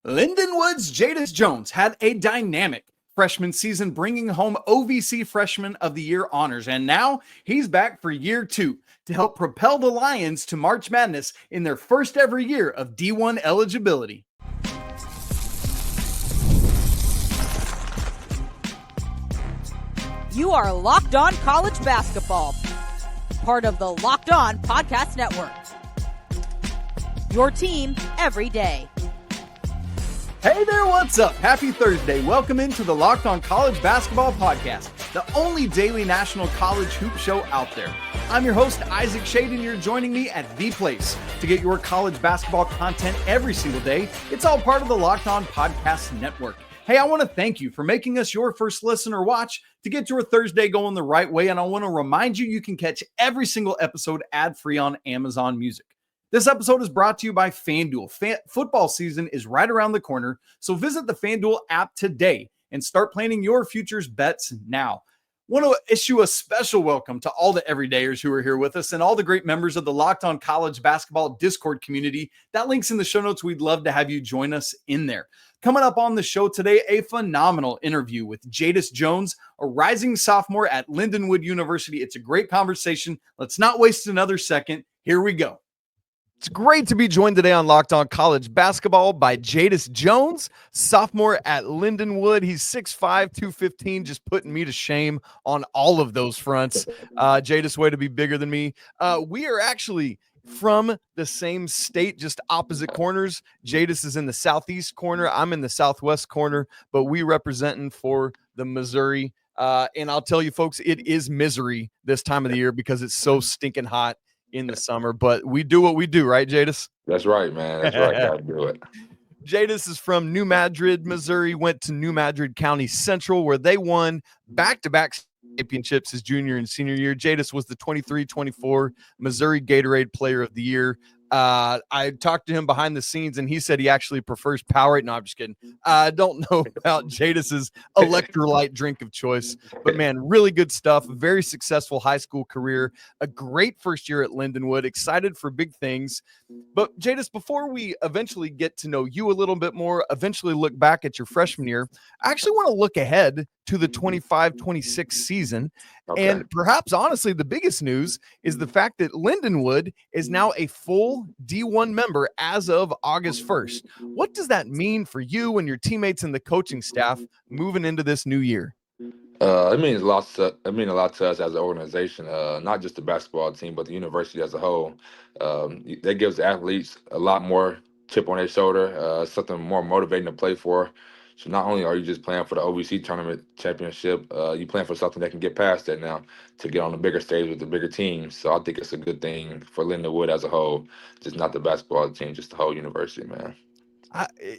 Lindenwood's Jadis Jones had a dynamic freshman season, bringing home OVC Freshman of the Year honors, and now he's back for year two to help propel the Lions to March Madness in their first ever year of D1 eligibility. You are Locked On College Basketball, part of the Locked On Podcast Network. Your team every day. Hey there, what's up? Happy Thursday. Welcome into the Locked On College Basketball Podcast, the only daily national college hoop show out there. I'm your host, Isaac Shade, and you're joining me at the place to get your college basketball content every single day. It's all part of the Locked On Podcast Network. Hey, I want to thank you for making us your first listen or watch to get your Thursday going the right way, and I want to remind you can catch every single episode ad-free on Amazon Music. This episode is brought to you by FanDuel. Football season is right around the corner, so visit the FanDuel app today and start planning your futures bets now. Want to issue a special welcome to all the everydayers who are here with us and all the great members of the Locked On College Basketball Discord community. That link's in the show notes. We'd love to have you join us in there. Coming up on the show today, a phenomenal interview with Jadis Jones, a rising sophomore at Lindenwood University. It's a great conversation. Let's not waste another second. Here we go. It's great to be joined today on Locked On College Basketball by Jadis Jones, sophomore at Lindenwood. He's 6'5", 215, just putting me to shame on all of those fronts. Jadis, way to be bigger than me. We are actually from the same state, just opposite corners. Jadis is in the southeast corner. I'm in the southwest corner, but we representing for the Missouri. And I'll tell you, folks, it is misery this time of the year because it's so stinking hot in the summer, but we do what we do, right, Jadis? That's right, man. That's right. Gotta do it. Jadis is from New Madrid, Missouri, went to New Madrid County Central, where they won back-to-back championships his junior and senior year. Jadis was the 23-24 Missouri Gatorade Player of the Year. I talked to him behind the scenes, and he said he actually prefers Powerade. No, I'm just kidding. I don't know about Jadis's electrolyte drink of choice, but man, really good stuff. Very successful high school career, a great first year at Lindenwood. Excited for big things. But Jadis, before we eventually get to know you a little bit more, eventually look back at your freshman year, I actually want to look ahead to the 25-26 season. Okay. And perhaps, honestly, the biggest news is the fact that Lindenwood is now a full D1 member as of August 1st. What does that mean for you and your teammates and the coaching staff moving into this new year? It means a lot to us as an organization, not just the basketball team, but the university as a whole. That gives athletes a lot more chip on their shoulder, something more motivating to play for. So not only are you just playing for the OVC Tournament championship, you playing for something that can get past that now to get on the bigger stage with the bigger teams. So I think it's a good thing for Lindenwood as a whole, just not the basketball team, just the whole university, man.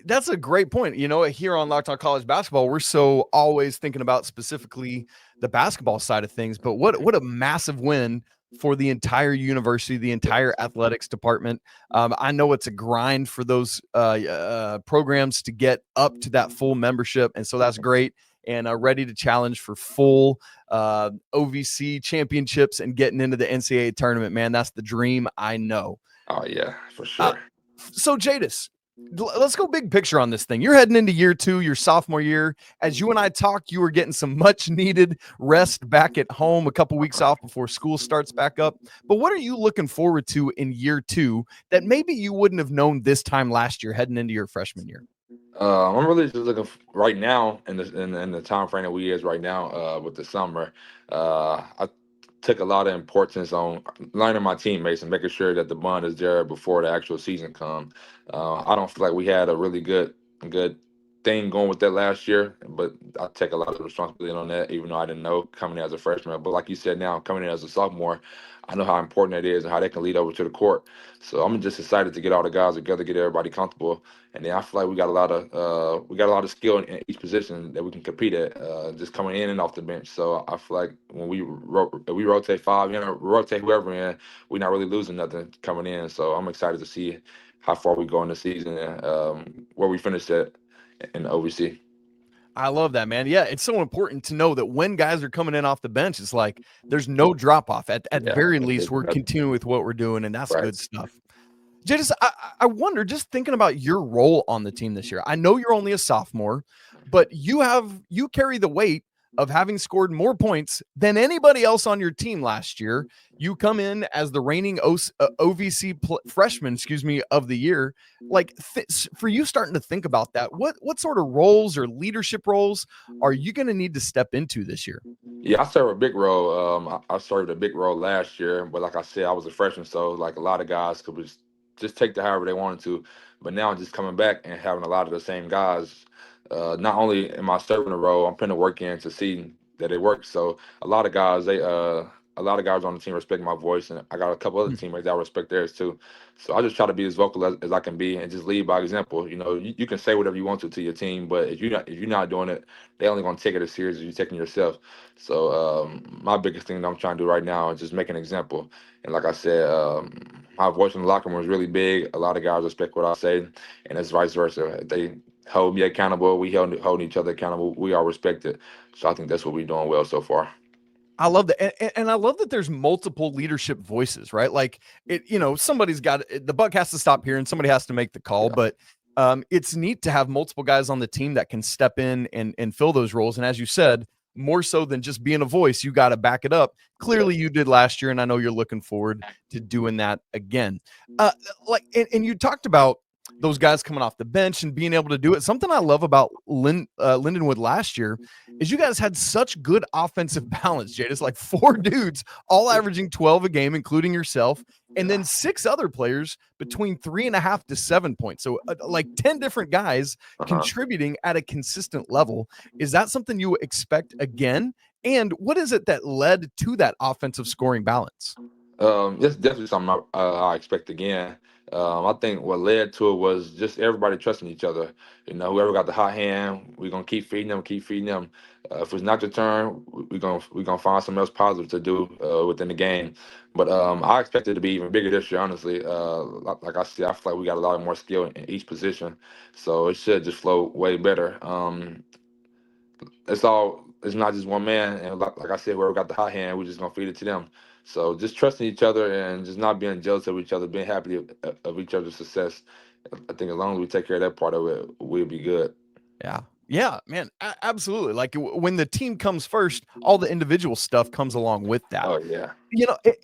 That's a great point. You know, here on Locked On College Basketball, we're so always thinking about specifically the basketball side of things, but what a massive win for the entire university, the entire athletics department. I know it's a grind for those programs to get up to that full membership, and so that's great. And ready to challenge for full OVC championships and getting into the NCAA tournament, man. That's the dream, I know. Oh, yeah, for sure. So, Jadis, let's go big picture on this thing. You're heading into year two, your sophomore year. As you and I talked, you were getting some much needed rest back at home, a couple weeks off before school starts back up. But what are you looking forward to in year two that maybe you wouldn't have known this time last year heading into your freshman year? I'm really just looking right now in the time frame that we is right now with the summer. I took a lot of importance on learning my teammates and making sure that the bond is there before the actual season comes. I don't feel like we had a really good thing going with that last year, but I take a lot of responsibility on that, even though I didn't know coming in as a freshman. But like you said, now coming in as a sophomore, I know how important it is and how they can lead over to the court. So I'm just excited to get all the guys together, get everybody comfortable, and then I feel like we got a lot of skill in each position that we can compete at, just coming in and off the bench. So I feel like when we rotate five, rotate whoever in, we're not really losing nothing coming in. So I'm excited to see how far we go in the season and where we finish at in the OVC. I love that, man. Yeah, it's so important to know that when guys are coming in off the bench, it's like there's no drop off. At very least, we're continuing with what we're doing, and that's good stuff. Jadis, I wonder, just thinking about your role on the team this year. I know you're only a sophomore, but you carry the weight of having scored more points than anybody else on your team last year. You come in as the reigning OVC freshman, of the year. Like for you starting to think about that, what sort of roles or leadership roles are you going to need to step into this year? Yeah, I served a big role. I served a big role last year, but like I said, I was a freshman, so like a lot of guys could just take the however they wanted to. But now just coming back and having a lot of the same guys, not only am I serving a role, I'm putting the work in to see that it works. So a lot of guys on the team respect my voice, and I got a couple other teammates that respect theirs too. So I just try to be as vocal as I can be and just lead by example. You know, you can say whatever you want to your team, but if you're not doing it, they only gonna take it as serious as you're taking yourself. So my biggest thing that I'm trying to do right now is just make an example. And like I said, my voice in the locker room is really big. A lot of guys respect what I say, and it's vice versa. They hold me accountable. We hold each other accountable. We all respect it. So I think that's what we're doing well so far. I love that. And I love that there's multiple leadership voices, right? Like somebody's got the buck has to stop here and somebody has to make the call, Yeah. but it's neat to have multiple guys on the team that can step in and fill those roles. And as you said, more so than just being a voice, you got to back it up. Clearly you did last year. And I know you're looking forward to doing that again. And you talked about those guys coming off the bench and being able to do it. Something I love about Lindenwood last year is you guys had such good offensive balance, Jade. It's like 4 dudes all averaging 12 a game, including yourself, and then 6 other players between 3.5 to 7 points. So like 10 different guys contributing at a consistent level. Is that something you expect again? And what is it that led to that offensive scoring balance? That's definitely something I expect again. I think what led to it was just everybody trusting each other. You know, whoever got the hot hand, we're gonna keep feeding them, keep feeding them. If it's not your turn, we're gonna find something else positive to do within the game. But I expect it to be even bigger this year, honestly. Like I said, I feel like we got a lot more skill in each position, so it should just flow way better. It's not just one man, and like I said, whoever got the hot hand, we're just gonna feed it to them. So just trusting each other and just not being jealous of each other, being happy of each other's success. I think as long as we take care of that part of it, we'll be good. Yeah. Yeah, man, absolutely. Like when the team comes first, all the individual stuff comes along with that. Oh yeah.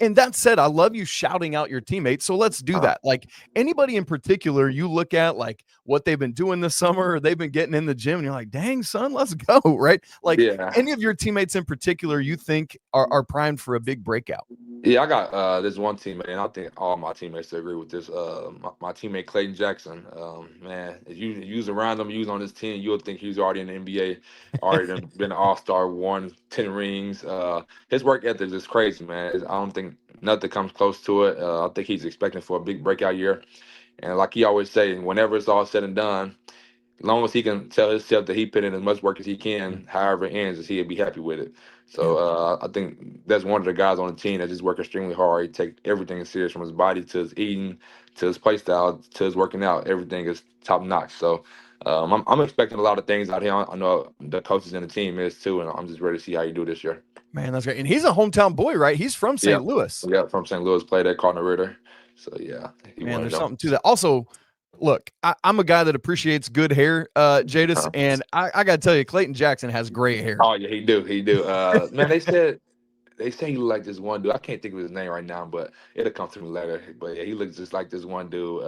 And that said, I love you shouting out your teammates. So let's do that. Like anybody in particular, you look at like what they've been doing this summer, or they've been getting in the gym, and you're like, dang, son, let's go. Right. Like Yeah. any of your teammates in particular, you think are primed for a big breakout. Yeah, I got this one teammate, and I think all my teammates agree with this. My teammate Clayton Jackson, man, if you was around him, you was on his team, you would think he was already in the NBA, already been an All-Star, won 10 rings. His work ethic is crazy, man. I don't think nothing comes close to it. I think he's expecting for a big breakout year, and like he always say, whenever it's all said and done, as long as he can tell himself that he put in as much work as he can, however it ends, he'll be happy with it. So I think that's one of the guys on the team that just work extremely hard. He take everything serious, from his body to his eating to his play style to his working out. Everything is top notch. So I'm expecting a lot of things out here. I know the coaches and the team is too, and I'm just ready to see how you do this year. Man, that's great. And he's a hometown boy, right? He's from Yeah, St. Louis. yeah, from St. Louis, played at Cardinal Ritter. So yeah, he Man, wanted there's them. something to that. Also, look, I'm a guy that appreciates good hair, Jadis, and I got to tell you, Clayton Jackson has great hair. Oh yeah, he do. Man, they say he look like this one dude. I can't think of his name right now, but it'll come to me later. But yeah, he looks just like this one dude.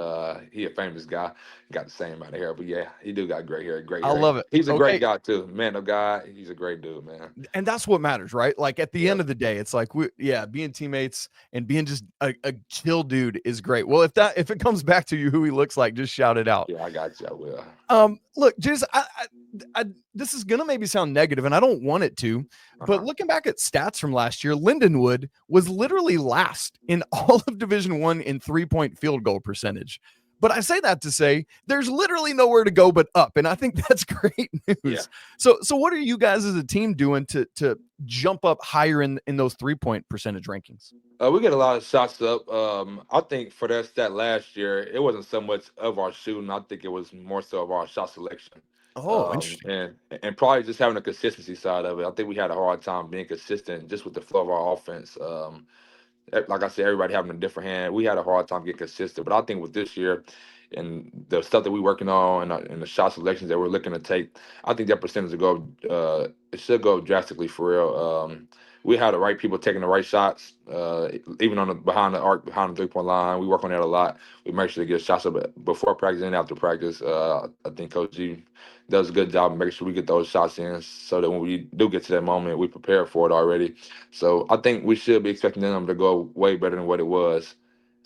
He a famous guy, got the same amount of hair. But yeah, he do got great hair. Great I hair. love it. He's a Okay. great guy too. Man of God, he's a great dude, man. And that's what matters, right? Like at the Yeah. end of the day, it's like being teammates and being just a chill dude is great. Well, if it comes back to you who he looks like, just shout it out. Yeah, I got you. I will. Look, just this is gonna maybe sound negative, and I don't want it to, but looking back at stats from last year, Lindenwood was literally last in all of Division I in 3-point field goal percentage. But I say that to say there's literally nowhere to go but up, and I think that's great news. Yeah. So what are you guys as a team doing to jump up higher in those 3-point percentage rankings? We get a lot of shots up. I think for that stat last year, it wasn't so much of our shooting. I think it was more so of our shot selection. Oh, interesting. And probably just having a consistency side of it. I think we had a hard time being consistent just with the flow of our offense. like I said, everybody having a different hand. We had a hard time getting consistent, but I think with this year and the stuff that we're working on and the shot selections that we're looking to take, I think that percentage will go. It should go drastically for real. We have the right people taking the right shots, even on the behind the arc, behind the 3-point line. We work on that a lot. We make sure to get shots up before practice and after practice. I think Coach G does a good job of making sure we get those shots in, so that when we do get to that moment, we prepare for it already. So I think we should be expecting them to go way better than what it was.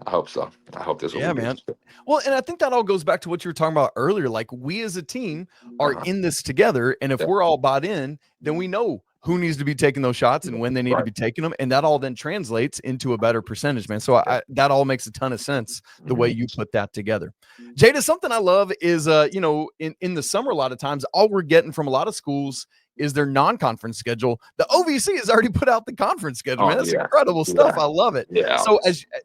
I hope so. I hope this will Yeah, be man. good. Well, and I think that all goes back to what you were talking about earlier. Like, we as a team are Uh-huh. in this together, and if Yeah. we're all bought in, then we know who needs to be taking those shots and when they need to Right. be taking them, and that all then translates into a better percentage, man. So that all makes a ton of sense the way you put that together. Jada, something I love is in the summer, a lot of times all we're getting from a lot of schools is their non-conference schedule. The OVC has already put out the conference schedule, man. That's incredible stuff. I love it. Yeah. So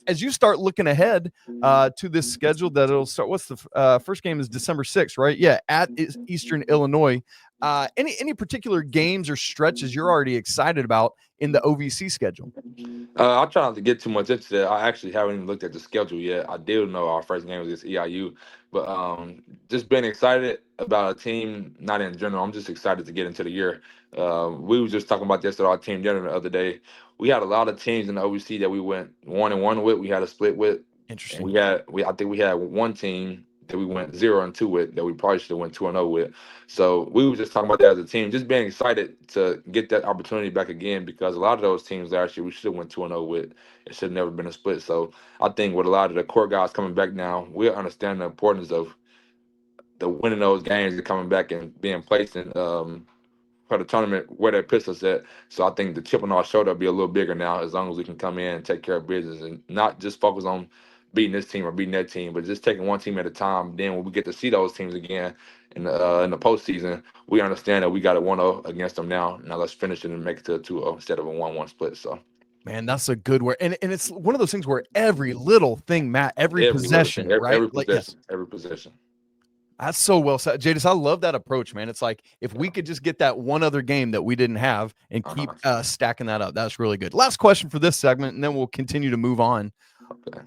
as you start looking ahead to this schedule, that it'll start. What's the first game is December 6th, right? Yeah, at Eastern Illinois. Any particular games or stretches you're already excited about in the OVC schedule? I'll try not to get too much into that. I actually haven't even looked at the schedule yet. I did know our first game was against EIU, but just being excited about a team, not in general. I'm just excited to get into the year. We were just talking about this at our team dinner the other day. We had a lot of teams in the OVC that we went 1-1 with. We had a split with. Interesting. And I think we had one team that we went 0-2 with that we probably should have went 2-0 with. So we were just talking about that as a team, just being excited to get that opportunity back again, because a lot of those teams last year we should have went 2-0 with. It should have never been a split. So I think with a lot of the core guys coming back now, we understand the importance of the winning those games and coming back and being placed in for the tournament where that puts us at. So I think the chip on our shoulder will be a little bigger now, as long as we can come in and take care of business and not just focus on beating this team or beating that team, but just taking one team at a time. Then when we get to see those teams again in the postseason, we understand that we got a 1-0 against them now. Now let's finish it and make it to a 2-0 instead of a 1-1 split. So, man, that's a good word. And it's one of those things where every little thing, Matt, every possession, right? Every possession. That's so well said, Jadis. I love that approach, man. It's like if we could just get that one other game that we didn't have and keep stacking that up. That's really good. Last question for this segment, and then we'll continue to move on. Okay.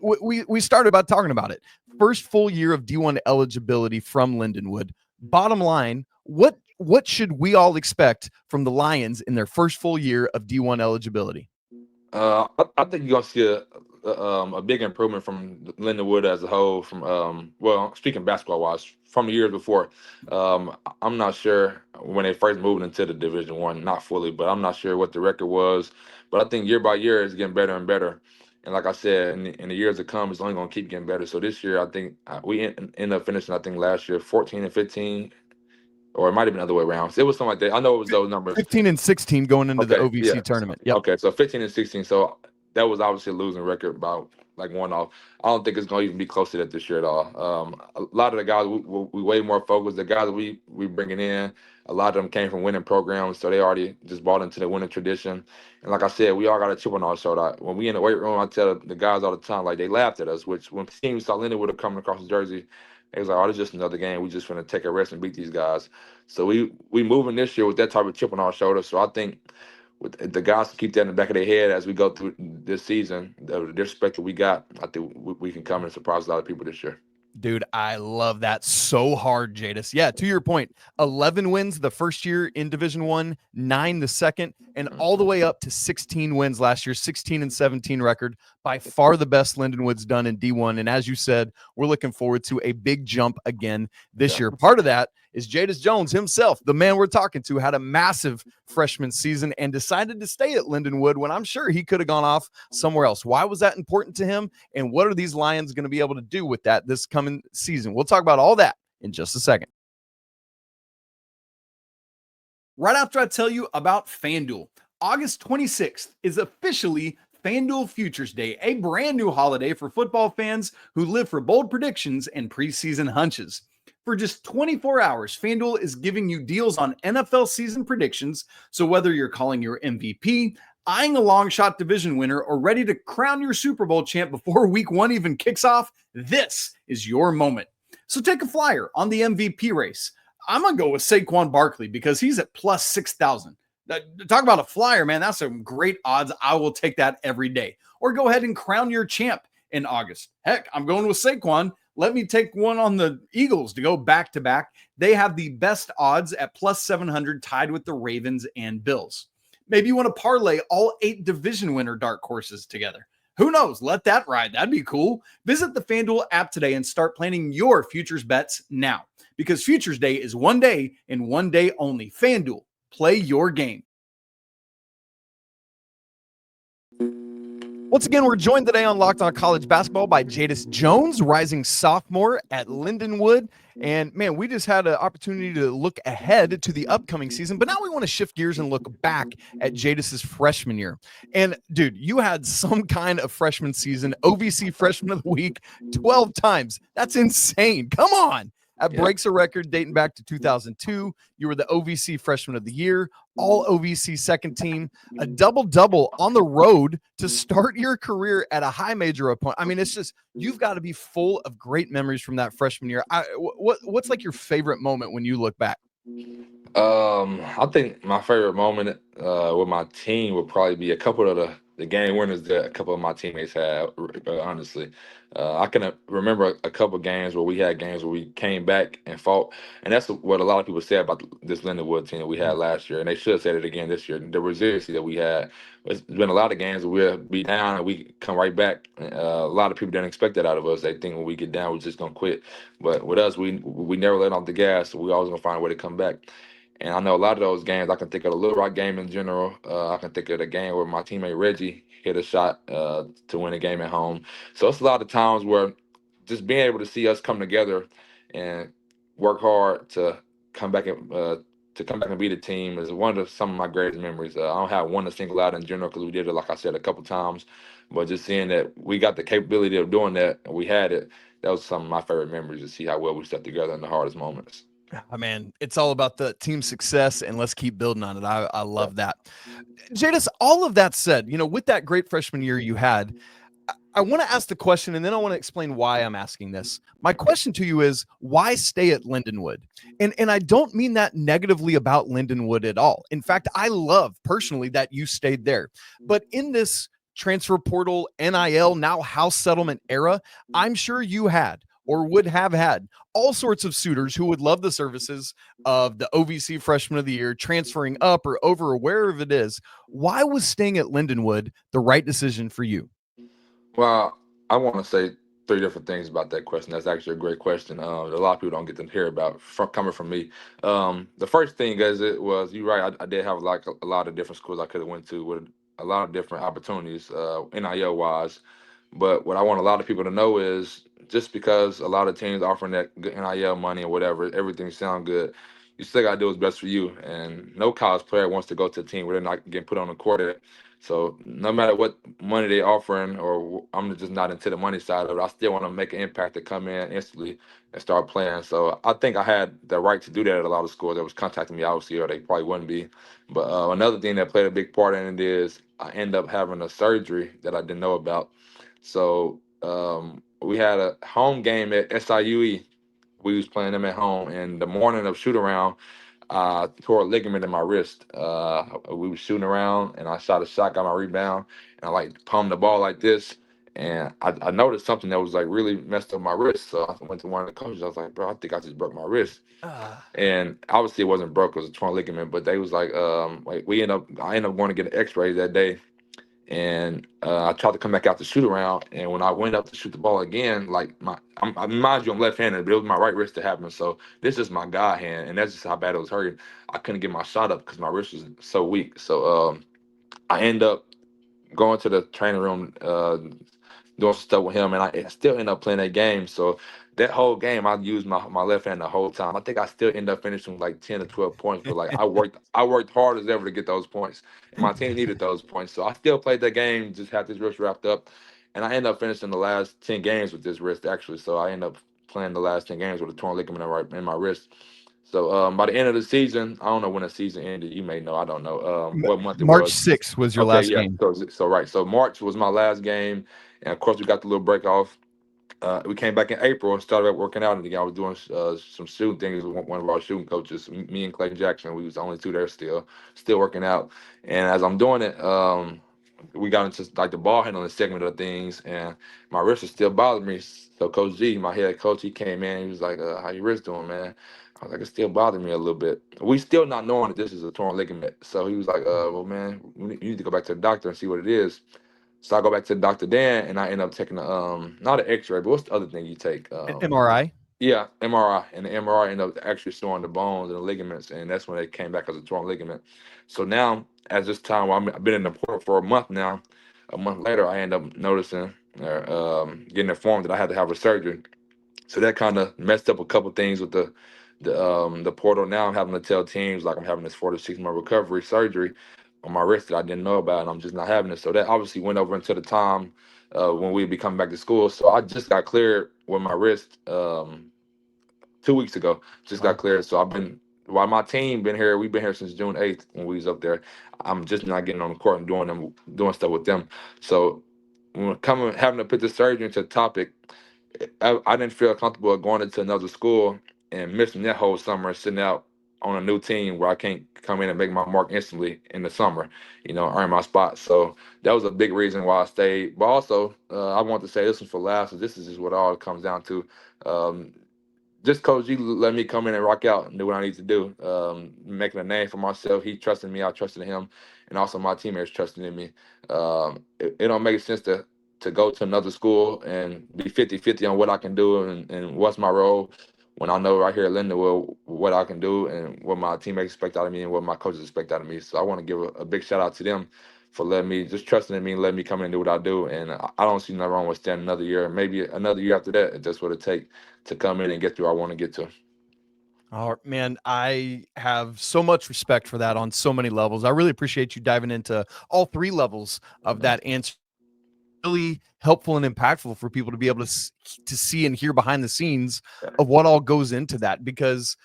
We started about talking about it. First full year of D1 eligibility from Lindenwood. Bottom line, what should we all expect from the Lions in their first full year of D1 eligibility? I think you're gonna see a big improvement from Lindenwood as a whole. From speaking basketball wise, from the years before. I'm not sure when they first moved into the Division I, not fully, but I'm not sure what the record was. But I think year by year it's getting better and better. And like I said, in the years to come, it's only going to keep getting better. So this year, I think we end up finishing, I think last year, 14-15, or it might have been the other way around. So it was something like that. I know it was those numbers. 15-16 going into the OVC tournament. Yep. Okay, so 15-16. So that was obviously a losing record, about like one off. I don't think it's going to even be close to that this year at all. A lot of the guys, we way more focused. The guys that we bringing in, a lot of them came from winning programs, so they already just bought into the winning tradition. And like I said, we all got a chip on our shoulder. When we in the weight room, I tell the guys all the time, like, they laughed at us, which when teams saw Lindenwood have coming across the jersey, they was like, oh, it's just another game. We just finna take a rest and beat these guys. So we moving this year with that type of chip on our shoulder. So I think with the guys to keep that in the back of their head as we go through this season, the disrespect that we got, I think we can come and surprise a lot of people this year. Dude, I love that so hard, Jadis. Yeah, to your point, 11 wins the first year in Division I, 9 the second, and all the way up to 16 wins last year, 16-17 record. By far the best Lindenwood's done in D1. And as you said, we're looking forward to a big jump again this year. Part of that is Jadis Jones himself, the man we're talking to, had a massive freshman season and decided to stay at Lindenwood when I'm sure he could have gone off somewhere else. Why was that important to him? And what are these Lions going to be able to do with that this coming season? We'll talk about all that in just a second. Right after I tell you about FanDuel, August 26th is officially FanDuel Futures Day, a brand new holiday for football fans who live for bold predictions and preseason hunches. For just 24 hours, FanDuel is giving you deals on NFL season predictions. So whether you're calling your MVP, eyeing a long shot division winner, or ready to crown your Super Bowl champ before week 1 even kicks off, this is your moment. So take a flyer on the MVP race. I'm going to go with Saquon Barkley because he's at plus 6,000. Talk about a flyer, man. That's some great odds. I will take that every day. Or go ahead and crown your champ in August. Heck, I'm going with Saquon. Let me take one on the Eagles to go back to back. They have the best odds at plus 700, tied with the Ravens and Bills. Maybe you want to parlay all 8 division winner dark horses together. Who knows? Let that ride. That'd be cool. Visit the FanDuel app today and start planning your futures bets now, because Futures Day is one day and one day only. FanDuel, play your game. Once again, we're joined today on Locked On College Basketball by Jadis Jones, rising sophomore at Lindenwood. And man, we just had an opportunity to look ahead to the upcoming season, but now we want to shift gears and look back at Jadis's freshman year. And dude, you had some kind of freshman season, OVC Freshman of the Week, 12 times. That's insane. Come on. That breaks a record dating back to 2002. You were the OVC Freshman of the Year, all OVC second team, a double-double on the road to start your career at a high major opponent. I mean, it's just, you've got to be full of great memories from that freshman year. What's like your favorite moment when you look back? I think my favorite moment with my team would probably be a couple of the game winners that a couple of my teammates had, honestly. I can remember a couple of games where we had games where we came back and fought. And that's what a lot of people say about this Lindenwood team that we had last year. And they should have said it again this year. The resiliency that we had. It's been a lot of games where we'll be down and we come right back. A lot of people didn't expect that out of us. They think when we get down, we're just going to quit. But with us, we never let off the gas. So we always going to find a way to come back. And I know a lot of those games, I can think of the Little Rock game in general. I can think of the game where my teammate Reggie hit a shot to win a game at home. So it's a lot of times where just being able to see us come together and work hard to come back and beat a team is some of my greatest memories. I don't have one to single out in general because we did it, like I said, a couple times. But just seeing that we got the capability of doing that and we had it, that was some of my favorite memories, to see how well we stuck together in the hardest moments. Oh, man, it's all about the team success, and let's keep building on it. I love that. Jadis, all of that said, with that great freshman year you had, I want to ask the question, and then I want to explain why I'm asking this. My question to you is, why stay at Lindenwood? And I don't mean that negatively about Lindenwood at all. In fact, I love personally that you stayed there. But in this transfer portal, NIL, now house settlement era, I'm sure you had or would have had all sorts of suitors who would love the services of the OVC Freshman of the Year, transferring up or over or wherever it is. Why was staying at Lindenwood the right decision for you? Well, I want to say 3 different things about that question. That's actually a great question. A lot of people don't get to hear about coming from me. The first thing is, you're right, I did have like a lot of different schools I could have went to with a lot of different opportunities, NIL-wise. But what I want a lot of people to know is, just because a lot of teams offering that good NIL money or whatever, everything sounds good, you still got to do what's best for you. And no college player wants to go to a team where they're not getting put on the court at. So no matter what money they're offering, or I'm just not into the money side of it, I still want to make an impact to come in instantly and start playing. So I think I had the right to do that at a lot of schools that was contacting me, obviously, or they probably wouldn't be. But another thing that played a big part in it is I ended up having a surgery that I didn't know about. So we had a home game at SIUE. We was playing them at home, and the morning of shoot around, I tore a ligament in my wrist. We were shooting around, and I shot a shot, got my rebound, and I palmed the ball like this, and I noticed something that was really messed up my wrist. So I went to one of the coaches. I was like, bro, I think I just broke my wrist. And obviously it wasn't broke; it was a torn ligament. But they was like, I ended up going to get an X-ray that day. And I tried to come back out to shoot around, and when I went up to shoot the ball again, mind you, I'm left-handed, but it was my right wrist that happened. So this is my God hand, and that's just how bad it was hurting. I couldn't get my shot up because my wrist was so weak. So I end up going to the training room, doing some stuff with him, and I still end up playing that game. So that whole game, I used my left hand the whole time. I think I still end up finishing 10 to 12 points, but I worked hard as ever to get those points. And my team needed those points. So I still played that game, just had this wrist wrapped up. And I ended up finishing the last 10 games with this wrist, actually. So I ended up playing the last 10 games with a torn ligament in my wrist. So by the end of the season, I don't know when the season ended. You may know. I don't know what month it was. March 6th was your last game. So March was my last game. And, of course, we got the little break off. we came back in April and started working out. And again, I was doing some shooting things with one of our shooting coaches. Me and Clay Jackson, we was the only two there still working out. And as I'm doing it, we got into like the ball handling segment of things, and my wrist was still bothering me. So Coach G, my head coach, he came in. He was like, "How your wrist doing, man?" I was like, "It's still bothering me a little bit." We still not knowing that this is a torn ligament. So he was like, "Well, man, you need to go back to the doctor and see what it is." So I go back to Dr. Dan and I end up taking not an X-ray, but what's the other thing you take? An MRI. Yeah, MRI, and the MRI ended up actually showing the bones and the ligaments, and that's when they came back as a torn ligament. So now, at this time, I've been in the port for a month now. A month later, I end up noticing, getting informed that I had to have a surgery. So that kind of messed up a couple things with the portal. Now I'm having to tell teams like I'm having this 4 to 6 month recovery surgery on my wrist that I didn't know about, and I'm just not having it. So that obviously went over into the time when we'd be coming back to school. So I just got cleared with my wrist 2 weeks ago. Just got cleared. So while my team been here, we've been here since June 8th when we was up there. I'm just not getting on the court and doing stuff with them. So when having to put the surgery into the topic, I didn't feel comfortable going into another school and missing that whole summer, sitting out on a new team where I can't come in and make my mark instantly in the summer, earn my spot. So that was a big reason why I stayed. But also, I want to say this one for last. So this is just what all it comes down to. Just Coach G let me come in and rock out and do what I need to do. Making a name for myself. He trusted me. I trusted him. And also my teammates trusted in me. It don't make sense to go to another school and be 50-50 on what I can do and what's my role when I know right here at Lindenwood what I can do and what my teammates expect out of me and what my coaches expect out of me. So I want to give a big shout out to them for letting me, just trusting in me, letting me come in and do what I do. And I don't see nothing wrong with staying another year, maybe another year after that, if that's what it takes to come in and get to where I want to get to. Oh, man, I have so much respect for that on so many levels. I really appreciate you diving into all three levels of that answer. Really helpful and impactful for people to be able to see and hear behind the scenes of what all goes into that, because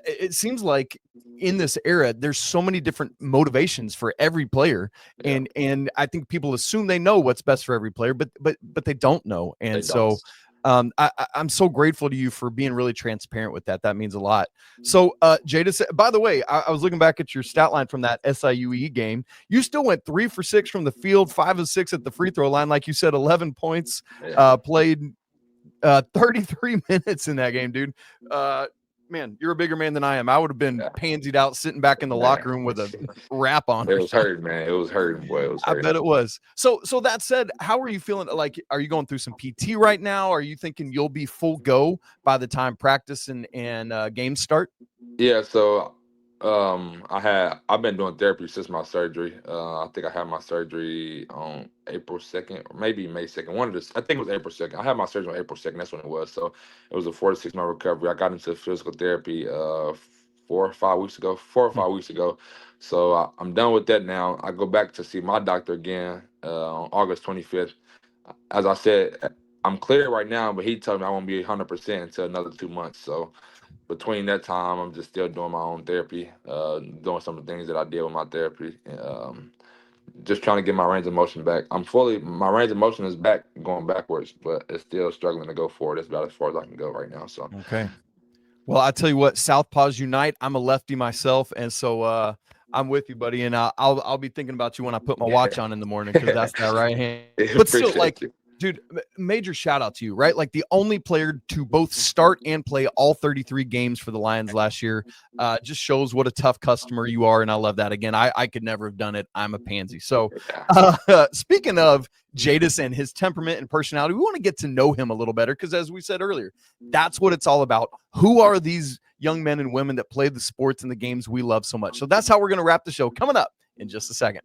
it seems like in this era there's so many different motivations for every player, and I think people assume they know what's best for every player, but they don't know. And so I'm so grateful to you for being really transparent with that. That means a lot. So, Jadis, by the way, I was looking back at your stat line from that SIUE game. You still went 3 for 6 from the field, 5 of 6 at the free throw line. Like you said, 11 points, played 33 minutes in that game, dude. Man, you're a bigger man than I am. I would have been pansied out sitting back in the locker room with a wrap on. It was hurting, man. It was hurting, boy. It was hurting. I bet it was. So that said, how are you feeling? Like, are you going through some PT right now? Are you thinking you'll be full go by the time practice and games start? Yeah, so I've been doing therapy since my surgery. I think I had my surgery on April 2nd, or maybe May 2nd. I think it was April 2nd. I had my surgery on April 2nd. That's when it was. So it was a 4 to 6 month recovery. I got into physical therapy 4 or 5 weeks ago. 4 or 5 weeks ago. So I'm done with that now. I go back to see my doctor again on August 25th. As I said, I'm clear right now, but he told me I won't be 100% until another 2 months. So between that time, I'm just still doing my own therapy, doing some of the things that I did with my therapy, just trying to get my range of motion back. My range of motion is back, going backwards, but it's still struggling to go forward. That's about as far as I can go right now. So okay. Well, I tell you what, Southpaws unite. I'm a lefty myself, and so I'm with you, buddy. And I'll be thinking about you when I put my watch on in the morning, because that's that right hand. But still, like, dude, major shout out to you, right? Like the only player to both start and play all 33 games for the Lions last year, just shows what a tough customer you are. And I love that. Again, I could never have done it. I'm a pansy. So speaking of Jadis and his temperament and personality, we want to get to know him a little better, because as we said earlier, that's what it's all about. Who are these young men and women that play the sports and the games we love so much? So that's how we're going to wrap the show coming up in just a second.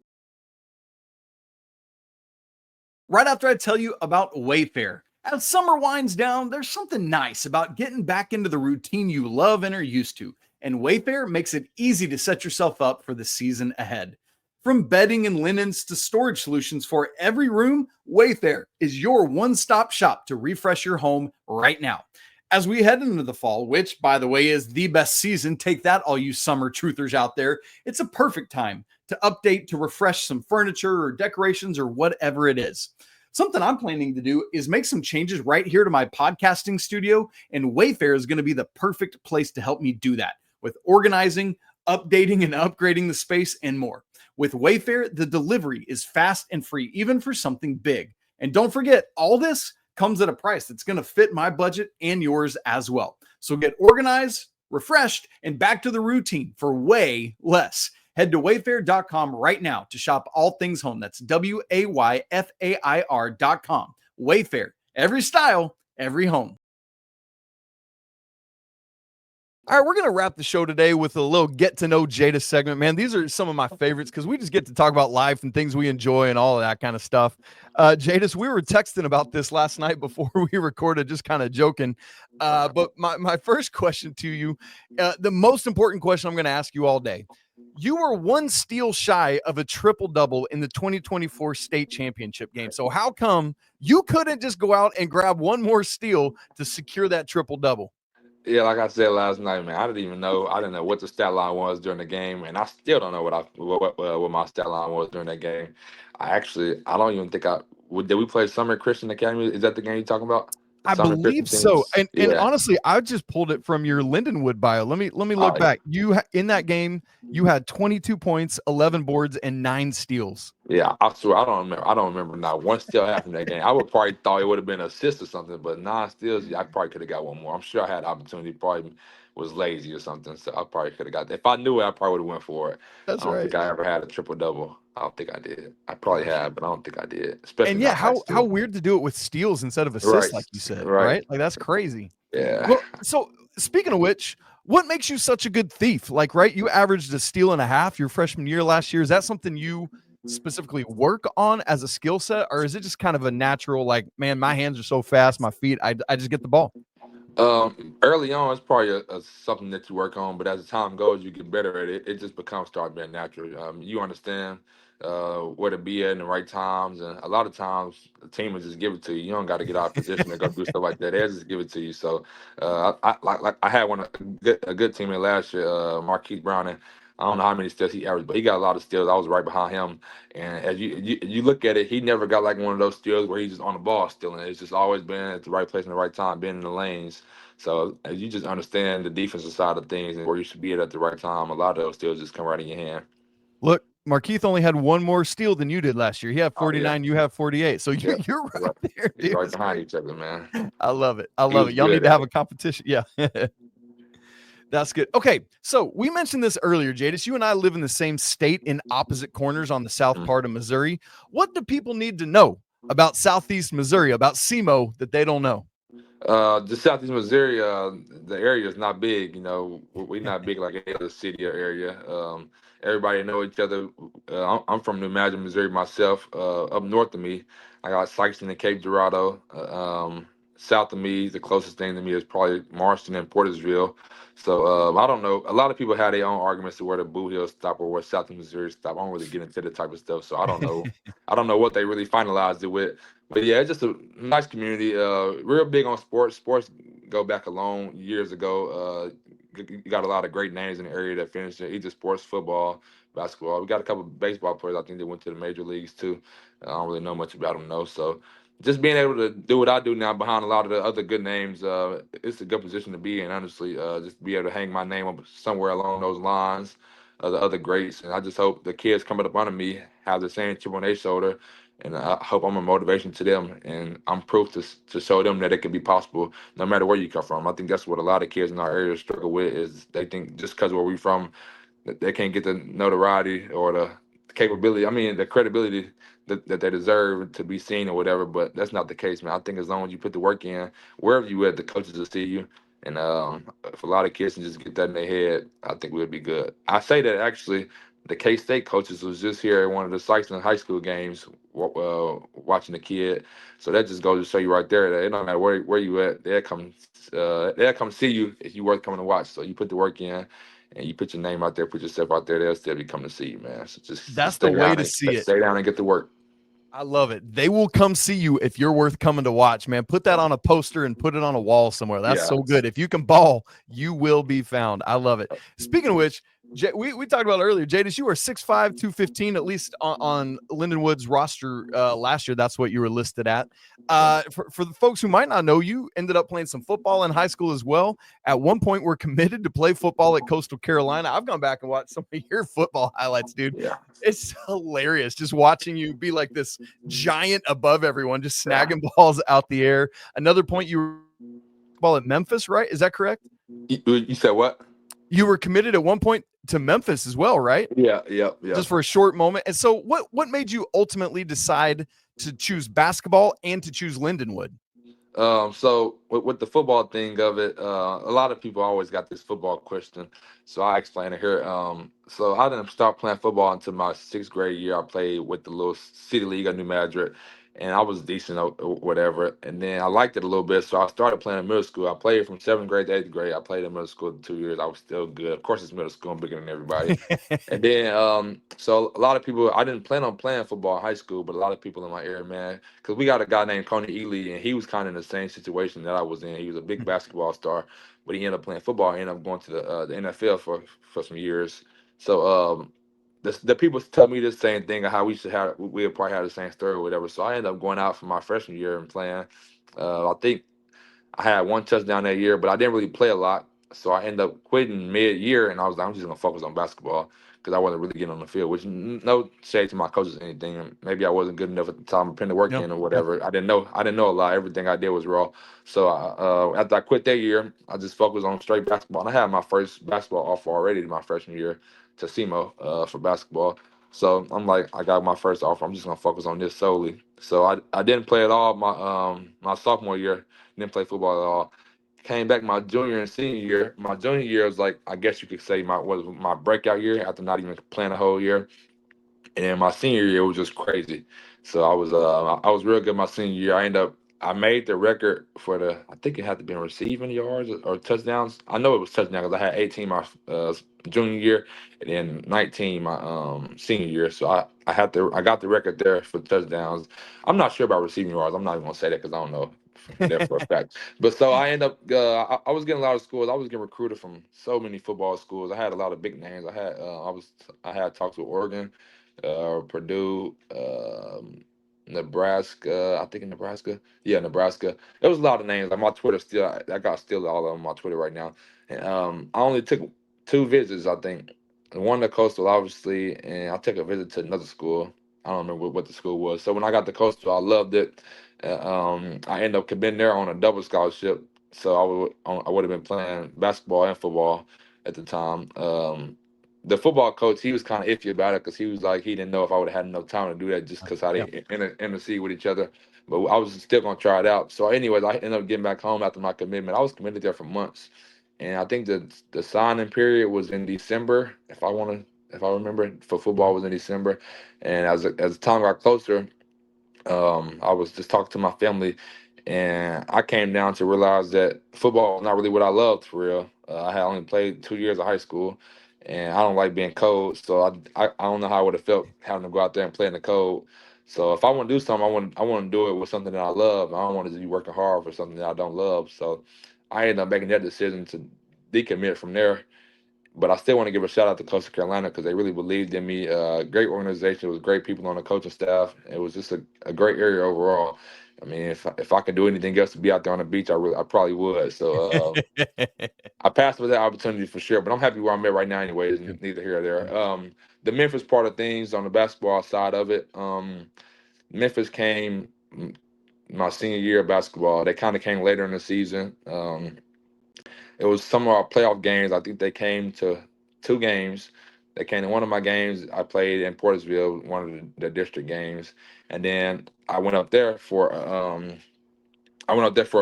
Right after I tell you about Wayfair. As summer winds down, there's something nice about getting back into the routine you love and are used to. And Wayfair makes it easy to set yourself up for the season ahead. From bedding and linens to storage solutions for every room, Wayfair is your one-stop shop to refresh your home right now. As we head into the fall, which, by the way, is the best season, take that, all you summer truthers out there, it's a perfect time to update, to refresh some furniture or decorations or whatever it is. Something I'm planning to do is make some changes right here to my podcasting studio, and Wayfair is going to be the perfect place to help me do that with organizing, updating, and upgrading the space and more. With Wayfair, the delivery is fast and free, even for something big. And don't forget, all this comes at a price that's going to fit my budget and yours as well. So get organized, refreshed, and back to the routine for way less. Head to wayfair.com right now to shop all things home. That's WAYFAIR.com. Wayfair, every style, every home. All right, we're going to wrap the show today with a little get to know Jadis segment. Man, these are some of my favorites because we just get to talk about life and things we enjoy and all of that kind of stuff. Jadis, we were texting about this last night before we recorded, just kind of joking. But my first question to you, the most important question I'm going to ask you all day. You were one steal shy of a triple-double in the 2024 state championship game. So how come you couldn't just go out and grab one more steal to secure that triple-double? Yeah, like I said last night, man, I didn't know what the stat line was during the game, and I still don't know what my stat line was during that game. I don't even think did we play Summer Christian Academy? Is that the game you're talking about? I Summer believe Christian so. teams? And Yeah. honestly, I just pulled it from your Lindenwood bio. Let me look back. In that game, you had 22 points, 11 boards, and 9 steals. Yeah, I swear I don't remember not one steal happened in that game. I would probably thought it would have been an assist or something, but 9 steals, yeah, I probably could have got one more. I'm sure I had opportunity, probably was lazy or something, so I probably could have got that. If I knew it, I probably would have went for it. That's I don't right. think I ever had a triple double. I don't think I did. I probably have, but I don't think I did. Especially And yeah, not high how school. weird to do it with steals instead of assists, Right. like you said, Right. right? Like that's crazy. Yeah. Well, so speaking of which, what makes you such a good thief? Like, right, you averaged a steal and a half your freshman year last year. Is that something you specifically work on as a skill set, or is it just kind of a natural, like, man, my hands are so fast, my feet, I just get the ball? Early on, it's probably something that you work on, but as the time goes, you get better at it. It just start being natural. You understand where to be at in the right times, and a lot of times the team will just give it to you. You don't got to get out of position and go do stuff like that. They'll just give it to you. So I had a good teammate last year, Marquise Brown, and I don't know how many steals he averaged, but he got a lot of steals. I was right behind him, and as you look at it, he never got like one of those steals where he's just on the ball stealing. It's just always been at the right place in the right time, being in the lanes. So as you just understand the defensive side of things and where you should be at the right time, a lot of those steals just come right in your hand. Look, Markeith only had one more steal than you did last year. He had 49, you have 48. So you're right there, dude. Right behind each other, man. I love it. Y'all need to have a competition. Yeah. That's good. Okay, so we mentioned this earlier, Jadis. You and I live in the same state in opposite corners on the south part of Missouri. What do people need to know about Southeast Missouri, about SEMO, that they don't know? The Southeast Missouri, the area is not big. You know, we're not big like any other city or area. Everybody know each other. I'm from New Madrid, Missouri myself. Up north of me, I got Sikeston and Cape Girardeau. South of me, the closest thing to me is probably Marston and Portersville. So I don't know. A lot of people have their own arguments to where the Blue Hills stop or where South Missouri stop. I don't really get into the type of stuff, so I don't know. I don't know what they really finalized it with. But yeah, it's just a nice community. Real big on sports. Sports go back a long years ago. You got a lot of great names in the area that finished in either sports, football, basketball. We got a couple of baseball players. I think they went to the major leagues too. I don't really know much about them though. So just being able to do what I do now behind a lot of the other good names, it's a good position to be in, honestly. Just be able to hang my name up somewhere along those lines, the other greats. And I just hope the kids coming up under me have the same chip on their shoulder. And I hope I'm a motivation to them. And I'm proof to show them that it can be possible no matter where you come from. I think that's what a lot of kids in our area struggle with is they think just because where we're from, that they can't get the notoriety or the capability, the credibility that they deserve to be seen or whatever, but that's not the case, man. I think as long as you put the work in, wherever you at, the coaches will see you. And if a lot of kids can just get that in their head, I think we'll be good. I say that actually, the K-State coaches was just here at one of the Sikeston high school games watching the kid. So that just goes to show you right there that it don't matter where you at, they'll come see you if you worth coming to watch. So you put the work in, and you put your name out there, put yourself out there, they'll still be coming to see you, man. So that's the way to see it. Stay down and get to work. I love it. They will come see you if you're worth coming to watch, man. Put that on a poster and put it on a wall somewhere. That's so good. If you can ball, you will be found. I love it. Speaking of which, We talked about earlier, Jadis, you were 6'5", 215, at least on Lindenwood's roster last year. That's what you were listed at. For the folks who might not know, you ended up playing some football in high school as well. At one point, were committed to play football at Coastal Carolina. I've gone back and watched some of your football highlights, dude. Yeah. It's hilarious just watching you be like this giant above everyone, just snagging Yeah. balls out the air. Another point, you were ball at Memphis, right? Is that correct? You said what? You were committed at one point to Memphis as well, right? Yeah. Just for a short moment. And so what made you ultimately decide to choose basketball and to choose Lindenwood? So with the football thing of it, a lot of people always got this football question. So I explain it here. So I didn't start playing football until my 6th grade year. I played with the little city league of New Madrid, and I was decent or whatever. And then I liked it a little bit, so I started playing in middle school. I played from 7th grade to 8th grade. I played in middle school 2 years. I was still good. Of course, it's middle school. I'm bigger than everybody. And then, so a lot of people, I didn't plan on playing football in high school, but a lot of people in my area, man, because we got a guy named Coney Ely, and he was kind of in the same situation that I was in. He was a big basketball star, but he ended up playing football. He ended up going to the NFL for some years. So the people tell me the same thing of how we would probably have the same story or whatever. So I ended up going out for my freshman year and playing. I think I had one touchdown that year, but I didn't really play a lot. So I ended up quitting mid-year, and I was like, I'm just gonna focus on basketball because I wasn't really getting on the field. Which no shade to my coaches or anything. Maybe I wasn't good enough at the time, putting the work Yep. in or whatever. I didn't know. I didn't know a lot. Everything I did was raw. So after I quit that year, I just focused on straight basketball. And I had my first basketball offer already my freshman year to SEMO for basketball. So I'm like, I got my first offer. I'm just gonna focus on this solely. So I didn't play at all my sophomore year. Didn't play football at all. Came back my junior and senior year. My junior year was like, I guess you could say was my breakout year after not even playing a whole year. And then my senior year was just crazy. So I was real good my senior year. I made the record for I think it had to be in receiving yards or touchdowns. I know it was touchdowns because I had 18 my junior year and then 19 my senior year. So I got the record there for touchdowns. I'm not sure about receiving yards. I'm not even gonna say that because I don't know that for a fact. But so I end up I was getting a lot of schools. I was getting recruited from so many football schools. I had a lot of big names. I had talks with Oregon, Purdue, Nebraska. I think in Nebraska. Yeah, Nebraska. There was a lot of names. Like my Twitter still, I got still all of them on my Twitter right now. And I only took 2 visits, I think. One to Coastal, obviously, and I took a visit to another school. I don't remember what the school was. So when I got to Coastal, I loved it. I ended up being there on a double scholarship, so I would have been playing basketball and football at the time. The football coach, he was kind of iffy about it because he was like he didn't know if I would have had enough time to do that just because how they intercede with each other. But I was still gonna try it out. So, anyways, I ended up getting back home after my commitment. I was committed there for months, and I think the signing period was in December. If I remember, for football was in December, and as time got closer, I was just talking to my family, and I came down to realize that football was not really what I loved for real. I had only played 2 years of high school, and I don't like being cold, so I don't know how I would have felt having to go out there and play in the cold. So if I want to do something, I want to do it with something that I love. I don't want to be working hard for something that I don't love. So I ended up making that decision to decommit from there, but I still want to give a shout out to Coastal Carolina because they really believed in me. Great organization, it was great people on the coaching staff. It was just a great area overall. I mean, if I could do anything else to be out there on the beach, I probably would. So I passed with that opportunity for sure. But I'm happy where I'm at right now, anyways. Neither here or there. The Memphis part of things on the basketball side of it, Memphis came my senior year of basketball. They kind of came later in the season. It was some of our playoff games. I think they came to 2 games. They came to one of my games. I played in Portersville, one of the district games, and then I went up there for a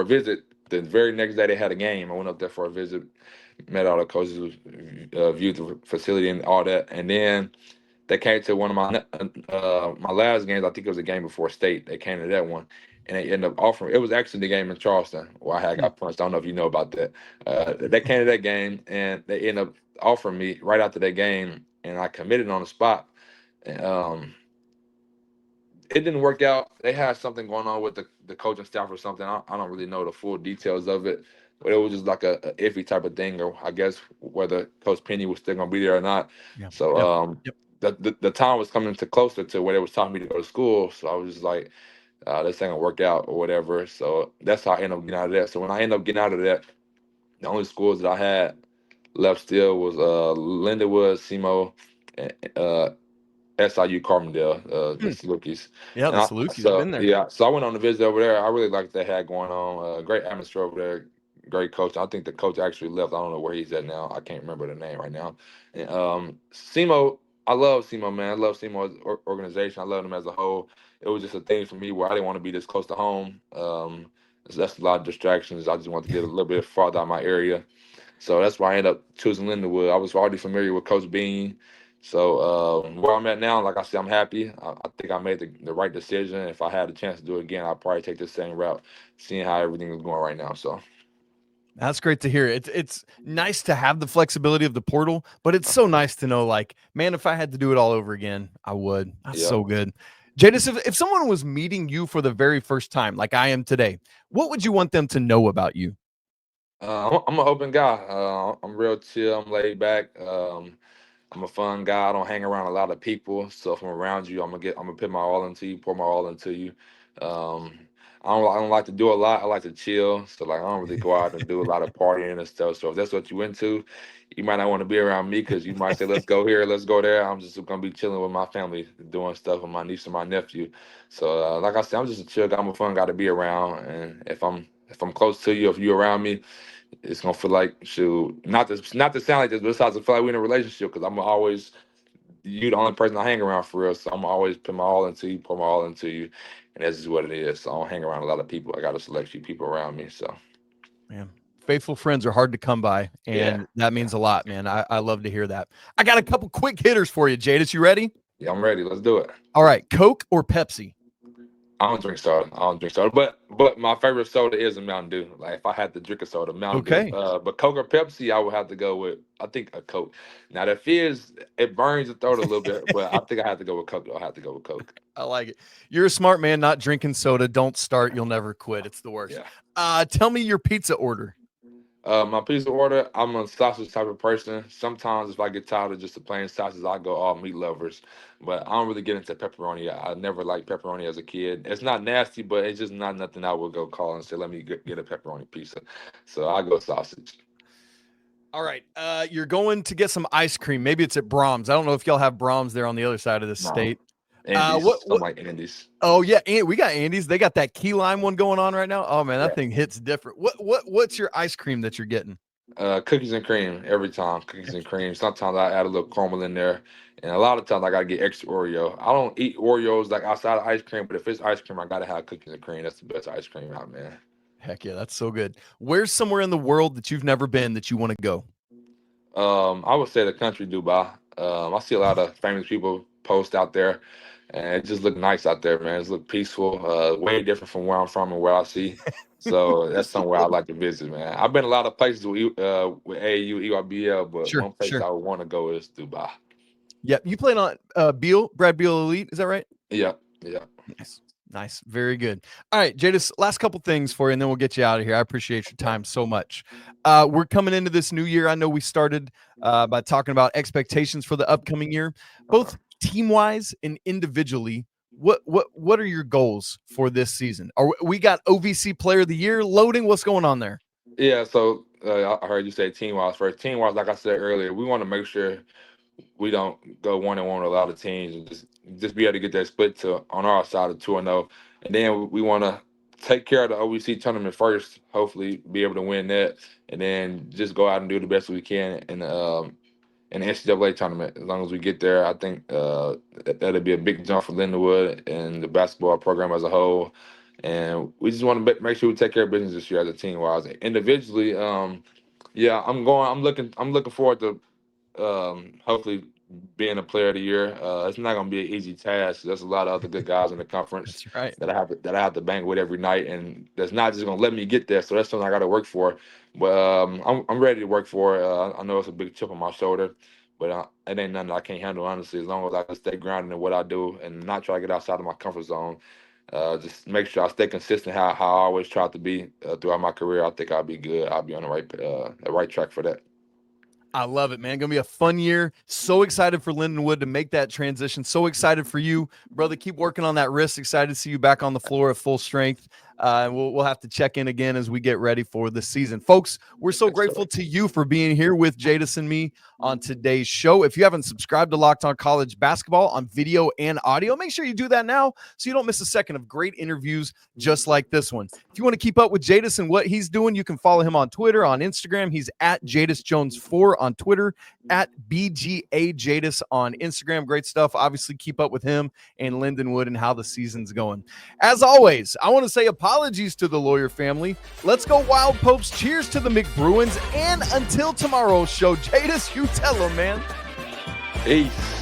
visit. The very next day they had a game. I went up there for a visit, met all the coaches, viewed the facility and all that, and then they came to one of my last games. I think it was a game before state. They came to that one, and they ended up offering. It was actually the game in Charleston where I had got punched. I don't know if you know about that. They came to that game, and they ended up offering me right after that game, and I committed on the spot. And, it didn't work out. They had something going on with the coaching staff or something. I don't really know the full details of it. but it was just like a iffy type of thing, or I guess whether Coach Penny was still gonna be there or not. Yeah. So Yep. Yep. the time was coming to closer to where they was telling me to go to school. So I was just like, this ain't gonna work out or whatever. So that's how I ended up getting out of that. So when I ended up getting out of that, the only schools that I had left still was Lindenwood, SEMO, and SIU Carbondale, the Hmm. Salukis. Yeah, And the Salukis have so been there. yeah, so I went on a visit over there. I really liked what they had going on. Great atmosphere over there. Great coach. I think the coach actually left. I don't know where he's at now. I can't remember the name right now. And, SEMO, I love SEMO, man. I love SEMO's organization. I love them as a whole. It was just a thing for me where I didn't want to be this close to home. So that's a lot of distractions. I just wanted to get a little bit farther out of my area. So that's why I ended up choosing Lindenwood. I was already familiar with Coach Bean. So where I'm at now, like I said, I'm happy. I think I made the right decision. If I had a chance to do it again, I'd probably take the same route, seeing how everything is going right now. So That's great to hear. It's nice to have the flexibility of the portal, but it's so nice to know, like, man, if I had to do it all over again, I would. That's yeah, so good. Jadis, if someone was meeting you for the very first time, like I am today, what would you want them to know about you? I'm an open guy. I'm real chill. I'm laid back. I'm a fun guy. I don't hang around a lot of people. So if I'm around you, I'm gonna put my all into you, pour my all into you. Um, I don't like to do a lot. I like to chill. So like I don't really go out and do a lot of partying and stuff. So if that's what you into, you might not want to be around me because you might say, let's go here, let's go there. I'm just gonna be chilling with my family, doing stuff with my niece and my nephew. So like I said, I'm just a chill guy. I'm a fun guy to be around. And if I'm close to you, if you're around me, it's gonna feel like shoot. Not to sound like this, but it's to feel like we're in a relationship because I'm always you the only person I hang around for real. So I'm always put my all into you, pour my all into you, and that's just what it is. So I don't hang around a lot of people. I got a select few people around me. So Man, faithful friends are hard to come by, yeah, and that yeah, means a lot, man. I love to hear that. I got a couple quick hitters for you, Jadis. You ready? yeah. I'm ready. Let's do it. All right, Coke or Pepsi? I don't drink soda. I don't drink soda. But my favorite soda is a Mountain Dew. Like if I had to drink a soda, Mountain Dew. Okay. But Coke or Pepsi, I would have to go with I think a Coke. Now the fizz, it burns the throat a little bit, but I think I have to go with Coke. Though. I have to go with Coke. I like it. You're a smart man, not drinking soda. Don't start. You'll never quit. It's the worst. Yeah. Tell me your pizza order. My pizza order, I'm a sausage type of person. Sometimes if I get tired of just the plain sausage, I go all meat lovers. But I don't really get into pepperoni. I never liked pepperoni as a kid. It's not nasty, but it's just not nothing I would go call and say, let me get a pepperoni pizza. So I go sausage. All right. You're going to get some ice cream. Maybe it's at Brahms. I don't know if y'all have Brahms there on the other side of the No. state. Andy's. Something like Andy's. Oh yeah, and we got Andy's. They got that key lime one going on right now. Oh man, that Yeah. thing hits different. What's your ice cream that you're getting? Cookies and cream every time. Cookies and cream. Sometimes I add a little caramel in there, and a lot of times I gotta get extra Oreo. I don't eat Oreos like outside of ice cream, but if it's ice cream, I gotta have cookies and cream. That's the best ice cream out, man. Heck yeah, that's so good. Where's somewhere in the world that you've never been that you want to go? I would say the country Dubai. I see a lot of famous people post out there, and it just look nice out there, man. It look peaceful. Way different from where I'm from and where I see. So that's somewhere I'd like to visit, man. I've been a lot of places with AAU, EYBL, but Sure, one place sure. I would want to go is Dubai. Yep. You played on Brad Beal Elite, is that right? Yeah, yeah. Nice. Nice. Very good. All right, Jadis, last couple things for you, and then we'll get you out of here. I appreciate your time so much. We're coming into this new year. I know we started by talking about expectations for the upcoming year, Uh-huh. both team-wise and individually. What are your goals for this season? We got OVC Player of the Year loading? What's going on there? Yeah, so I heard you say team wise first. Team wise, like I said earlier, we want to make sure we don't go 1-1 with a lot of teams and just be able to get that split to on our side of 2-0, and then we want to take care of the OVC tournament first. Hopefully, be able to win that, and then just go out and do the best we can in the NCAA tournament. As long as we get there, I think that'll be a big jump for Lindenwood and the basketball program as a whole. And we just want to make sure we take care of business this year as a team wise. Individually, yeah, I'm looking forward to hopefully being a player of the year. It's not going to be an easy task. There's a lot of other good guys in the conference That's right. that I have to bang with every night, and that's not just going to let me get there. So that's something I got to work for. But I'm ready to work for it. I know it's a big chip on my shoulder, but it ain't nothing I can't handle honestly. As long as I can stay grounded in what I do and not try to get outside of my comfort zone, just make sure I stay consistent how I always try to be throughout my career. I think I'll be good. I'll be on the right track for that. I love it, man. Going to be a fun year. So excited for Lindenwood to make that transition. So excited for you, brother. Keep working on that wrist. Excited to see you back on the floor at full strength. We'll have to check in again as we get ready for the season. Folks, we're so grateful to you for being here with Jadis and me on today's show. If you haven't subscribed to Locked On College Basketball on video and audio, make sure you do that now so you don't miss a second of great interviews just like this one. If you want to keep up with Jadis and what he's doing, you can follow him on Twitter, on Instagram. He's at JadisJones4 on Twitter, at BGAJadis on Instagram. Great stuff. Obviously, keep up with him and Lindenwood and how the season's going. As always, I want to say apologies to the Lawyer family. Let's go Wild Popes. Cheers to the McBruins. And until tomorrow's show, Jadis, you tell them, man. Peace.